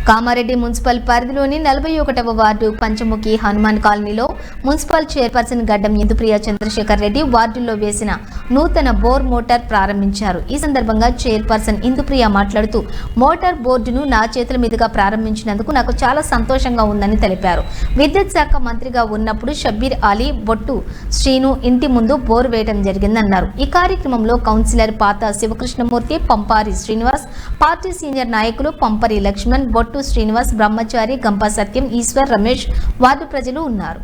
Kamareddy municipal పరిధిలోని 41వ ward Panchamukhi Hanuman కాలనీలో municipal chairperson గడ్డం ఇందుప్రియ చంద్రశేఖర్ రెడ్డి వార్డుల్లో వేసిన నూతన బోర్ మోటార్ ప్రారంభించారు. ఈ సందర్భంగా చైర్పర్సన్ ఇందుప్రియ మాట్లాడుతూ మోటార్ బోర్డును నా చేతుల మీదుగా ప్రారంభించినందుకు నాకు చాలా సంతోషంగా ఉందని తెలిపారు. విద్యుత్ శాఖ మంత్రిగా ఉన్నప్పుడు షబ్బీర్ అలీ, బొట్టు శ్రీను ఇంటి ముందు బోర్ వేయడం జరిగిందన్నారు. ఈ కార్యక్రమంలో కౌన్సిలర్ పాత శివకృష్ణమూర్తి, పంపారి శ్రీనివాస్, పార్టీ సీనియర్ నాయకులు పంపరి లక్ష్మణ్, బొట్టు శ్రీనివాస్, బ్రహ్మచారి, గంప సత్యం, ఈశ్వర్, రమేష్, వార్డు ప్రజలు ఉన్నారు.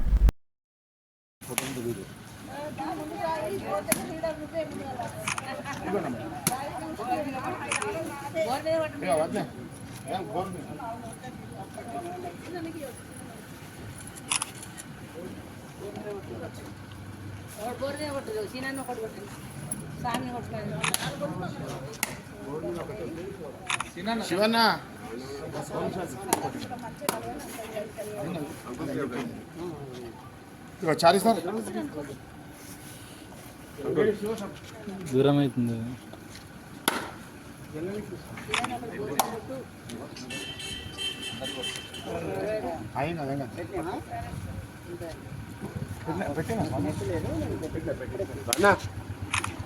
శివన్న చారి సార్ దూరం అవుతుంది.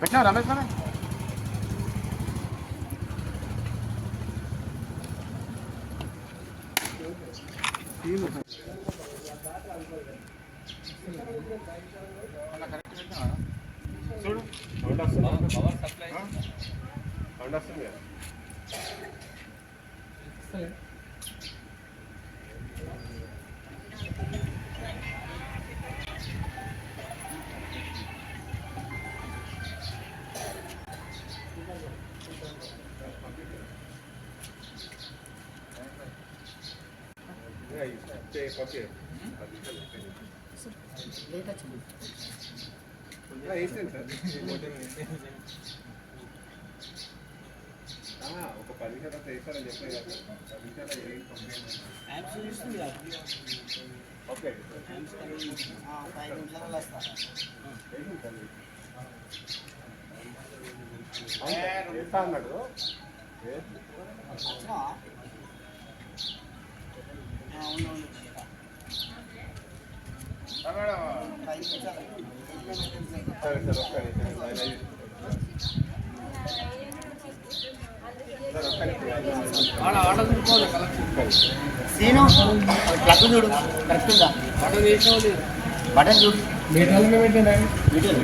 పెట్టినా రమేష్ మన చూడు పవర్ సప్లై వస్తుంది. ఒక 10 నిమిషాలు వేస్తారని చెప్పారు కదా, 10 నిమిషాలు ఓకే 5 నిమిషాలు వేస్తా అన్నాడు. సీను ప్లగ్ చూడు కరెక్ట్ ఉందా, బటన్ చూడు, మీటర్లు పెట్టినా మీటర్